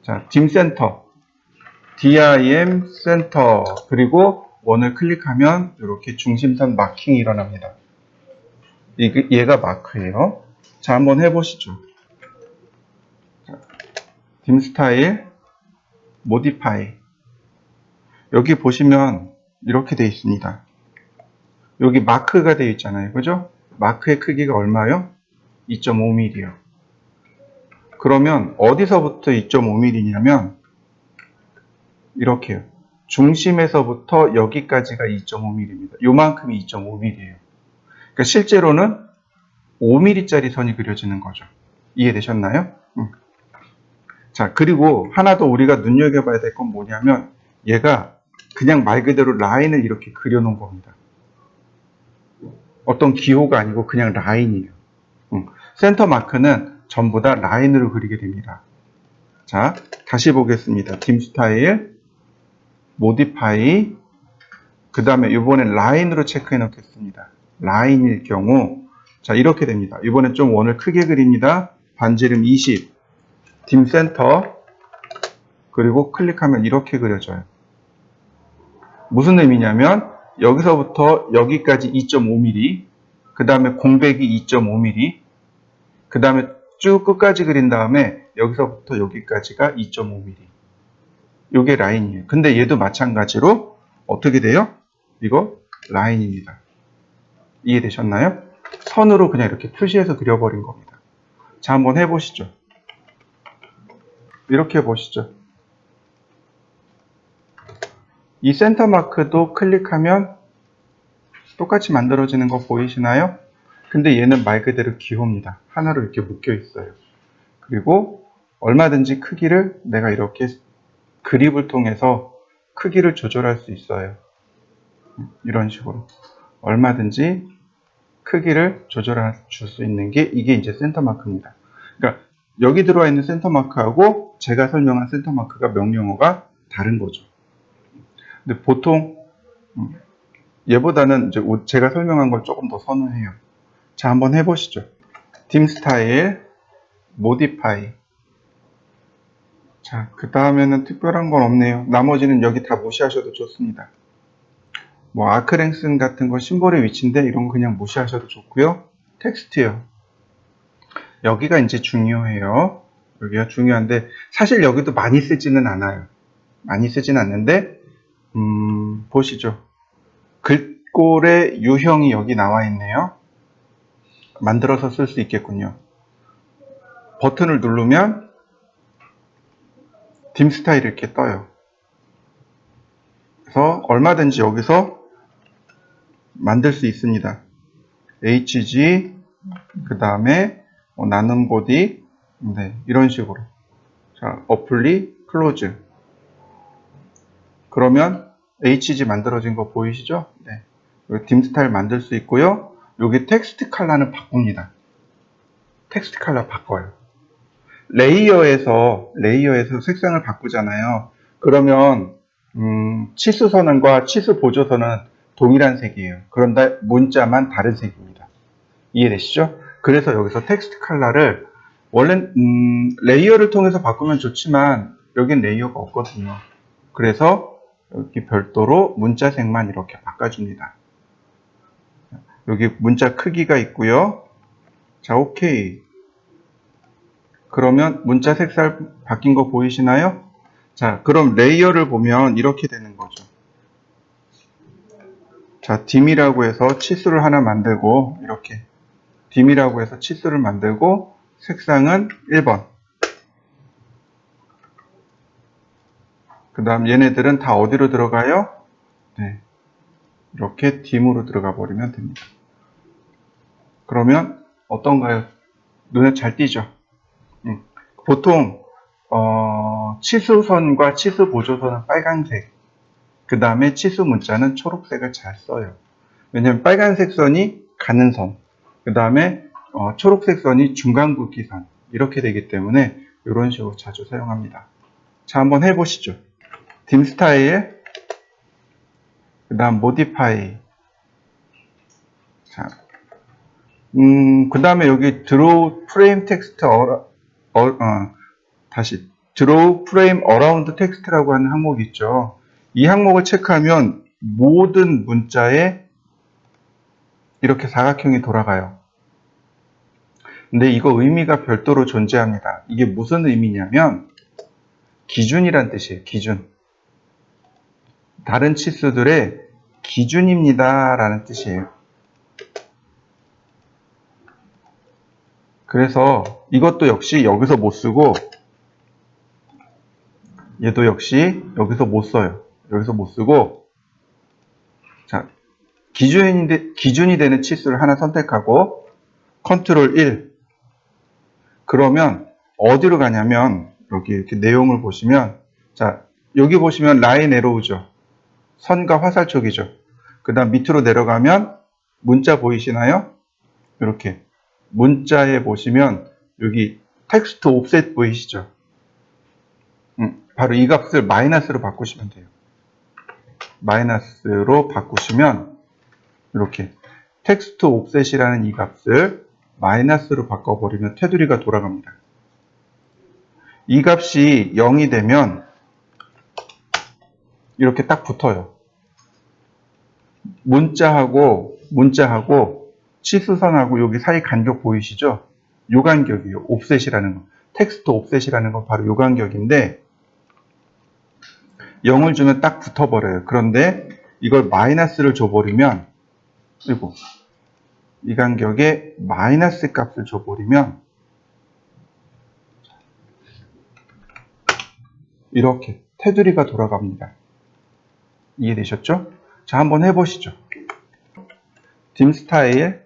자, 딤센터, dim 센터 그리고 원을 클릭하면 이렇게 중심선 마킹이 일어납니다. 얘가 마크예요. 자, 한번 해보시죠. 딤 스타일, 모디파이. 여기 보시면 이렇게 되어 있습니다. 여기 마크가 되어 있잖아요. 그죠? 마크의 크기가 얼마요? 2.5mm요. 그러면 어디서부터 2.5mm냐면 이렇게요. 중심에서부터 여기까지가 2.5mm입니다. 요만큼이 2.5mm예요. 그러니까 실제로는 5mm짜리 선이 그려지는 거죠. 이해되셨나요? 자, 그리고 하나 더 우리가 눈여겨봐야 될 건 뭐냐면 얘가 그냥 말 그대로 라인을 이렇게 그려놓은 겁니다. 어떤 기호가 아니고 그냥 라인이에요. 센터 마크는 전부 다 라인으로 그리게 됩니다. 자, 다시 보겠습니다. 딤 스타일, 모디파이, 그 다음에 이번엔 라인으로 체크해 놓겠습니다. 라인일 경우 자, 이렇게 됩니다. 이번엔 좀 원을 크게 그립니다. 반지름 20, 딤 센터, 그리고 클릭하면 이렇게 그려져요. 무슨 의미냐면 여기서부터 여기까지 2.5mm, 그 다음에 공백이 2.5mm, 그 다음에 쭉 끝까지 그린 다음에 여기서부터 여기까지가 2.5mm. 이게 라인이에요. 근데 얘도 마찬가지로 어떻게 돼요? 이거 라인입니다. 이해되셨나요? 선으로 그냥 이렇게 표시해서 그려버린 겁니다. 자, 한번 해보시죠. 이렇게 보시죠. 이 센터 마크도 클릭하면 똑같이 만들어지는 거 보이시나요? 근데 얘는 말 그대로 기호입니다. 하나로 이렇게 묶여 있어요. 그리고 얼마든지 크기를 내가 이렇게 그립을 통해서 크기를 조절할 수 있어요. 이런 식으로 얼마든지 크기를 조절해 줄 수 있는 게 이게 이제 센터 마크입니다. 그러니까 여기 들어와 있는 센터 마크하고 제가 설명한 센터 마크가 명령어가 다른 거죠. 근데 보통 얘보다는 이제 제가 설명한 걸 조금 더 선호해요. 자, 한번 해보시죠. dim 스타일, modify. 자, 그 다음에는 특별한 건 없네요. 나머지는 여기 다 무시하셔도 좋습니다. 뭐 아크랭슨 같은 거 심볼의 위치인데 이런 거 그냥 무시하셔도 좋고요. 텍스트요. 여기가 이제 중요해요. 여기가 중요한데 사실 여기도 많이 쓰지는 않아요. 많이 쓰지는 않는데 보시죠. 글꼴의 유형이 여기 나와 있네요. 만들어서 쓸 수 있겠군요. 버튼을 누르면 dim 스타일이 이렇게 떠요. 그래서 얼마든지 여기서 만들 수 있습니다. HG 그 다음에 나눔 보디 네, 이런 식으로 자 어플리 클로즈 그러면 HG 만들어진 거 보이시죠? 네. dim 스타일 만들 수 있고요. 여기 텍스트 컬러는 바꿉니다. 텍스트 컬러 바꿔요. 레이어에서 색상을 바꾸잖아요. 그러면 치수 선언과 치수 보조선은 동일한 색이에요. 그런데 문자만 다른 색입니다. 이해되시죠? 그래서 여기서 텍스트 컬러를 원래 레이어를 통해서 바꾸면 좋지만 여긴 레이어가 없거든요. 그래서 여기 별도로 문자색만 이렇게 바꿔줍니다. 여기 문자 크기가 있고요. 자, 오케이. 그러면 문자 색깔 바뀐 거 보이시나요? 자, 그럼 레이어를 보면 이렇게 되는 거죠. 자, dim이라고 해서 치수를 하나 만들고 이렇게 dim이라고 해서 치수를 만들고 색상은 1번. 그 다음 얘네들은 다 어디로 들어가요? 네, 이렇게 dim으로 들어가 버리면 됩니다. 그러면 어떤가요? 눈에 잘 띄죠? 보통 치수선과 치수 보조선은 빨간색, 그 다음에 치수 문자는 초록색을 잘 써요. 왜냐하면 빨간색 선이 가는 선, 그 다음에 초록색 선이 중간 굵기선 이렇게 되기 때문에 이런 식으로 자주 사용합니다. 자, 한번 해보시죠. dim 스타일, 그 다음 modify. 자, 그 다음에 여기 draw frame text 다시 draw frame around text라고 하는 항목이 있죠. 이 항목을 체크하면 모든 문자에 이렇게 사각형이 돌아가요. 근데 이거 의미가 별도로 존재합니다. 이게 무슨 의미냐면 기준이란 뜻이에요. 기준. 다른 치수들의 기준입니다 라는 뜻이에요. 그래서 이것도 역시 여기서 못 쓰고 얘도 역시 여기서 못 써요. 여기서 못 쓰고 자, 기준이 되는 치수를 하나 선택하고 컨트롤 1 그러면 어디로 가냐면 여기 이렇게 내용을 보시면 자, 여기 보시면 라인 에로우죠. 선과 화살촉이죠. 그 다음 밑으로 내려가면 문자 보이시나요? 이렇게 문자에 보시면 여기 텍스트 옵셋 보이시죠? 바로 이 값을 마이너스로 바꾸시면 돼요. 마이너스로 바꾸시면 이렇게 텍스트 옵셋이라는 이 값을 마이너스로 바꿔버리면 테두리가 돌아갑니다. 이 값이 0이 되면 이렇게 딱 붙어요. 문자하고 치수선하고 여기 사이 간격 보이시죠? 요 간격이에요. 옵셋이라는 거. 텍스트 옵셋이라는 건 바로 요 간격인데 0을 주면 딱 붙어버려요. 그런데 이걸 마이너스를 줘버리면 그리고 이 간격에 마이너스 값을 줘버리면 이렇게 테두리가 돌아갑니다. 이해되셨죠? 자, 한번 해보시죠. dim 스타일,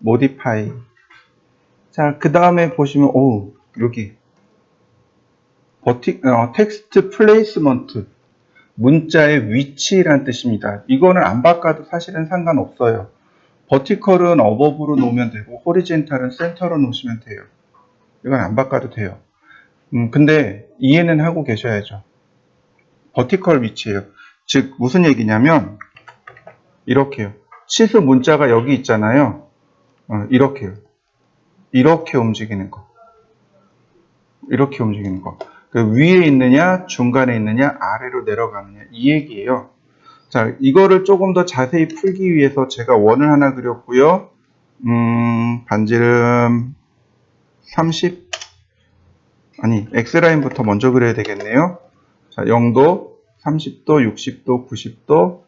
modify. 자, 그 다음에 보시면 여기 텍스트 플레이스먼트 문자의 위치란 뜻입니다. 이거는 안 바꿔도 사실은 상관없어요. 버티컬은 어버브로 놓으면 되고 호리젠탈은 센터로 놓으시면 돼요. 이건 안 바꿔도 돼요. 근데 이해는 하고 계셔야죠. 버티컬 위치예요. 즉 무슨 얘기냐면 이렇게요. 치수 문자가 여기 있잖아요. 이렇게요. 이렇게 움직이는 거. 이렇게 움직이는 거. 그 위에 있느냐, 중간에 있느냐, 아래로 내려가느냐, 이 얘기예요. 자, 이거를 조금 더 자세히 풀기 위해서 제가 원을 하나 그렸고요. 반지름 30, X라인부터 먼저 그려야 되겠네요. 자, 0도, 30도, 60도, 90도,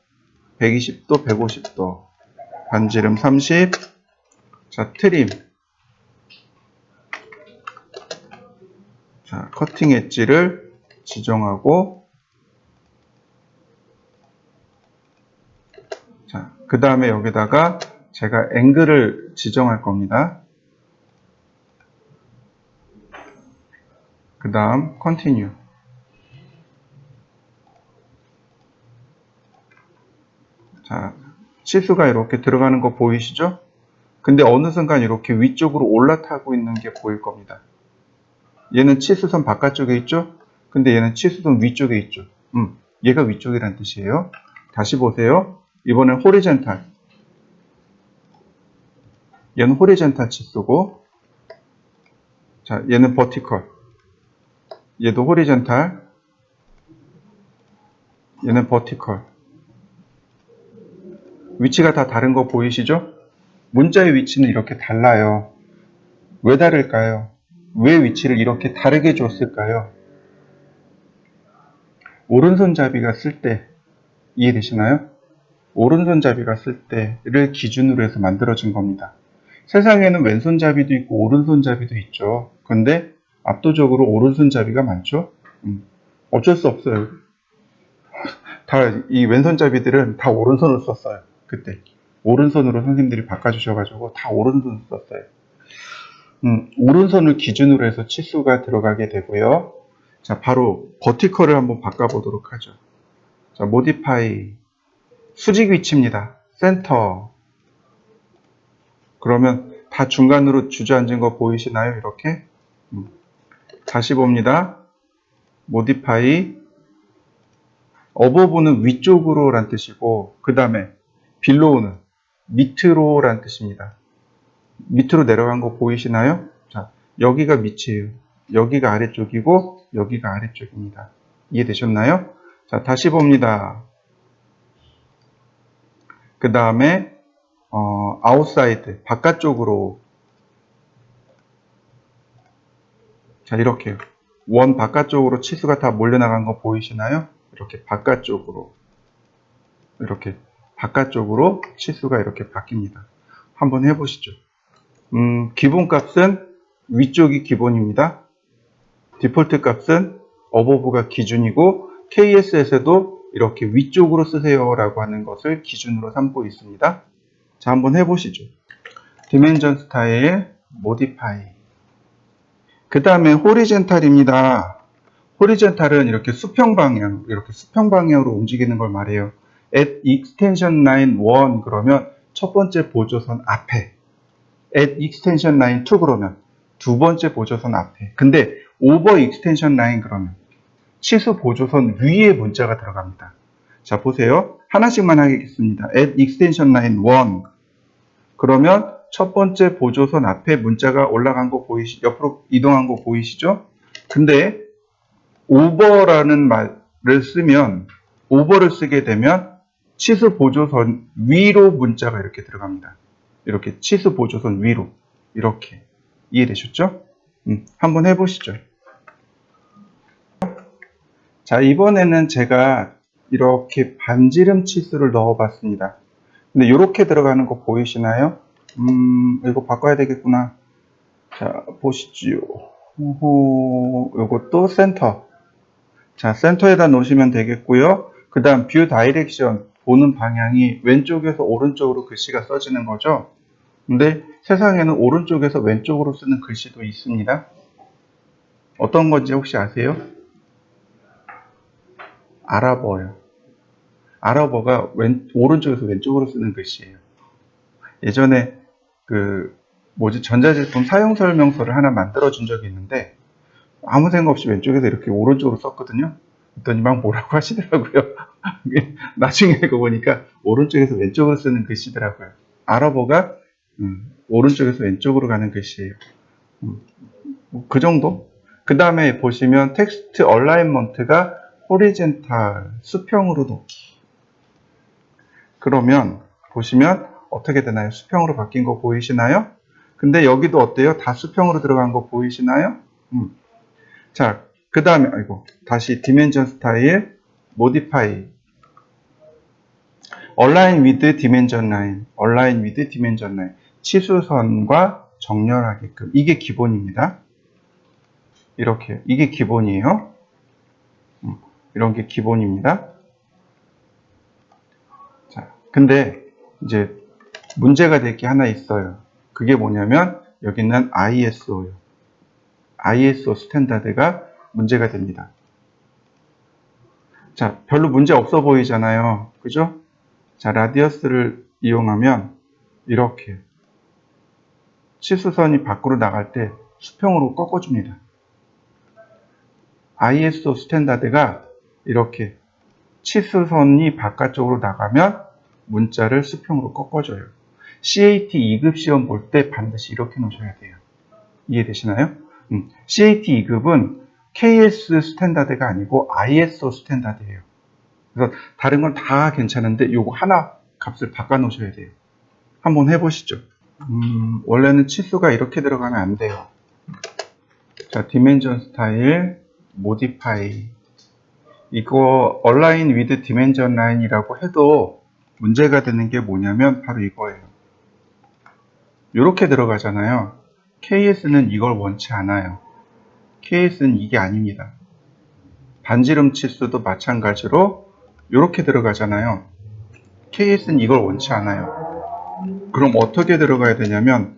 120도, 150도. 반지름 30. 자, 트림. 자, 커팅 엣지를 지정하고, 자, 그 다음에 여기다가 제가 앵글을 지정할 겁니다. 그 다음, 컨티뉴. 자, 치수가 이렇게 들어가는 거 보이시죠? 근데 어느 순간 이렇게 위쪽으로 올라타고 있는 게 보일 겁니다. 얘는 치수선 바깥쪽에 있죠? 근데 얘는 치수선 위쪽에 있죠. 얘가 위쪽이란 뜻이에요. 다시 보세요. 이번엔 호리젠탈. 얘는 호리젠탈 치수고, 자, 얘는 버티컬. 얘도 호리젠탈. 얘는 버티컬. 위치가 다 다른 거 보이시죠? 문자의 위치는 이렇게 달라요. 왜 다를까요? 왜 위치를 이렇게 다르게 줬을까요? 오른손잡이가 쓸 때, 이해되시나요? 오른손잡이가 쓸 때를 기준으로 해서 만들어진 겁니다. 세상에는 왼손잡이도 있고 오른손잡이도 있죠. 근데 압도적으로 오른손잡이가 많죠. 어쩔 수 없어요. 이 왼손잡이들은 다 오른손을 썼어요. 그때 오른손으로 선생님들이 바꿔주셔가지고 다 오른손을 썼어요. 오른손을 기준으로 해서 치수가 들어가게 되고요. 자, 바로 버티컬을 한번 바꿔보도록 하죠. 자, 모디파이. 수직 위치입니다. 센터. 그러면 다 중간으로 주저앉은 거 보이시나요? 이렇게. 다시 봅니다. 모디파이. 어버브는 위쪽으로 란 뜻이고, 그 다음에 빌로우는 밑으로 란 뜻입니다. 밑으로 내려간 거 보이시나요? 자, 여기가 밑이에요. 여기가 아래쪽이고, 여기가 아래쪽입니다. 이해되셨나요? 자, 다시 봅니다. 그 다음에 아웃사이드, 바깥쪽으로. 자, 이렇게 원 바깥쪽으로 치수가 다 몰려나간 거 보이시나요? 이렇게 바깥쪽으로, 이렇게 바깥쪽으로 치수가 이렇게 바뀝니다. 한번 해보시죠. 기본값은 위쪽이 기본입니다. 디폴트 값은 어버브가 기준이고, KSS에도 이렇게 위쪽으로 쓰세요 라고 하는 것을 기준으로 삼고 있습니다. 자, 한번 해보시죠. 디멘전 스타일, 모디파이. 그 다음에 호리젠탈입니다. 호리젠탈은 이렇게 수평 방향으로 움직이는 걸 말해요. at extension line 1 그러면 첫 번째 보조선 앞에, at extension line 2 그러면 두 번째 보조선 앞에. 근데 over extension line 그러면 치수 보조선 위에 문자가 들어갑니다. 자, 보세요. 하나씩만 하겠습니다. at extension line 1 그러면 첫 번째 보조선 앞에 문자가 올라간 거 옆으로 이동한 거 보이시죠? 근데 over라는 말을 쓰면, over를 쓰게 되면 치수 보조선 위로 문자가 이렇게 들어갑니다. 이렇게 치수 보조선 위로. 이렇게. 이해되셨죠? 한번 해보시죠. 자, 이번에는 제가 이렇게 반지름 치수를 넣어봤습니다. 근데 이렇게 들어가는 거 보이시나요? 이거 바꿔야 되겠구나. 자, 보시지요. 이것도 센터. 자, 센터에다 놓으시면 되겠고요. 그 다음 뷰 다이렉션, 보는 방향이 왼쪽에서 오른쪽으로 글씨가 써지는 거죠. 근데 세상에는 오른쪽에서 왼쪽으로 쓰는 글씨도 있습니다. 어떤 건지 혹시 아세요? 아랍어요. 아랍어가 오른쪽에서 왼쪽으로 쓰는 글씨예요. 예전에 전자제품 사용설명서를 하나 만들어준 적이 있는데 아무 생각 없이 왼쪽에서 이렇게 오른쪽으로 썼거든요. 그랬더니 막 뭐라고 하시더라고요. 나중에 알고 보니까 오른쪽에서 왼쪽으로 쓰는 글씨더라고요. 아러버가 오른쪽에서 왼쪽으로 가는 글씨예요. 뭐그 정도? 그 다음에 보시면 텍스트 얼라인먼트가 호리젠탈, 수평으로 놓기. 그러면 보시면 어떻게 되나요? 수평으로 바뀐 거 보이시나요? 근데 여기도 어때요? 다 수평으로 들어간 거 보이시나요? 자, 그 다음에 다시 디멘전 스타일, 모디파이, 얼라인 위드 디멘전 라인, 얼라인 위드 디멘전 라인, 치수선과 정렬하게끔. 이게 기본입니다. 이렇게 이게 기본이에요. 이런 게 기본입니다. 자, 근데 이제 문제가 될 게 하나 있어요. 그게 뭐냐면 여기는 ISO요. ISO 스탠다드가 문제가 됩니다. 자, 별로 문제 없어 보이잖아요. 그죠? 자, 라디어스를 이용하면 이렇게 치수선이 밖으로 나갈 때 수평으로 꺾어줍니다. ISO 스탠다드가 이렇게 치수선이 바깥쪽으로 나가면 문자를 수평으로 꺾어줘요. CAT 2급 시험 볼 때 반드시 이렇게 놓으셔야 돼요. 이해되시나요? CAT 2급은 KS 스탠다드가 아니고 ISO 스탠다드예요. 그래서 다른 건 다 괜찮은데 요거 하나 값을 바꿔 놓으셔야 돼요. 한번 해보시죠. 원래는 치수가 이렇게 들어가면 안 돼요. 자, 디멘전 스타일, 모디파이. 이거 얼라인 위드 디멘전 라인이라고 해도 문제가 되는 게 뭐냐면 바로 이거예요. 이렇게 들어가잖아요. KS는 이걸 원치 않아요. KS는 이게 아닙니다. 반지름 치수도 마찬가지로 이렇게 들어가잖아요. KS는 이걸 원치 않아요. 그럼 어떻게 들어가야 되냐면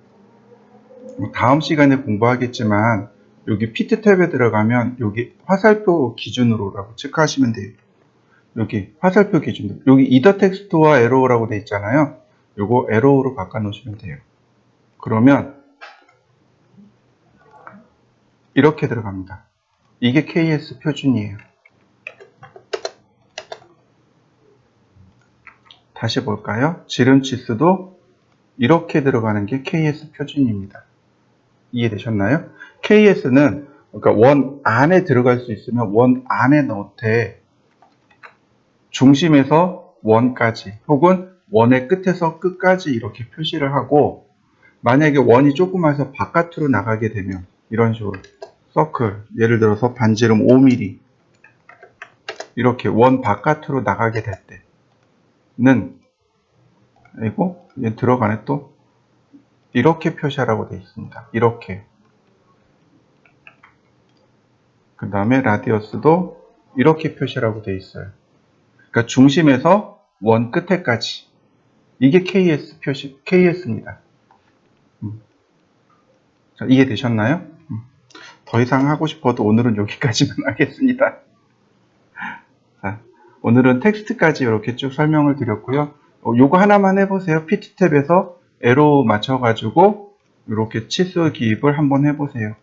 다음 시간에 공부하겠지만 여기 피트 탭에 들어가면 여기 화살표 기준으로라고 체크하시면 돼요. 여기 화살표 기준으로. 여기 이더 텍스트와 에로우라고 되어 있잖아요. 요거 에로우로 바꿔 놓으시면 돼요. 그러면 이렇게 들어갑니다. 이게 KS 표준이에요. 다시 볼까요? 지름 치수도 이렇게 들어가는 게 KS 표준입니다. 이해되셨나요? KS는 그러니까 원 안에 들어갈 수 있으면 원 안에 넣되 중심에서 원까지 혹은 원의 끝에서 끝까지 이렇게 표시를 하고 만약에 원이 조그마해서 바깥으로 나가게 되면 이런 식으로 서클, 예를 들어서 반지름 5mm 이렇게 원 바깥으로 나가게 될 때는 그리고 들어가네 또 이렇게 표시하라고 되어 있습니다. 이렇게. 그 다음에 라디어스도 이렇게 표시하라고 되어 있어요. 그러니까 중심에서 원 끝에까지. 이게 KS 표시, KS입니다. 자, 이해되셨나요? 더 이상 하고 싶어도 오늘은 여기까지만 하겠습니다. 자, 오늘은 텍스트까지 이렇게 쭉 설명을 드렸고요. 요거 하나만 해보세요. 피트 탭에서 에로 맞춰가지고 이렇게 치수 기입을 한번 해보세요.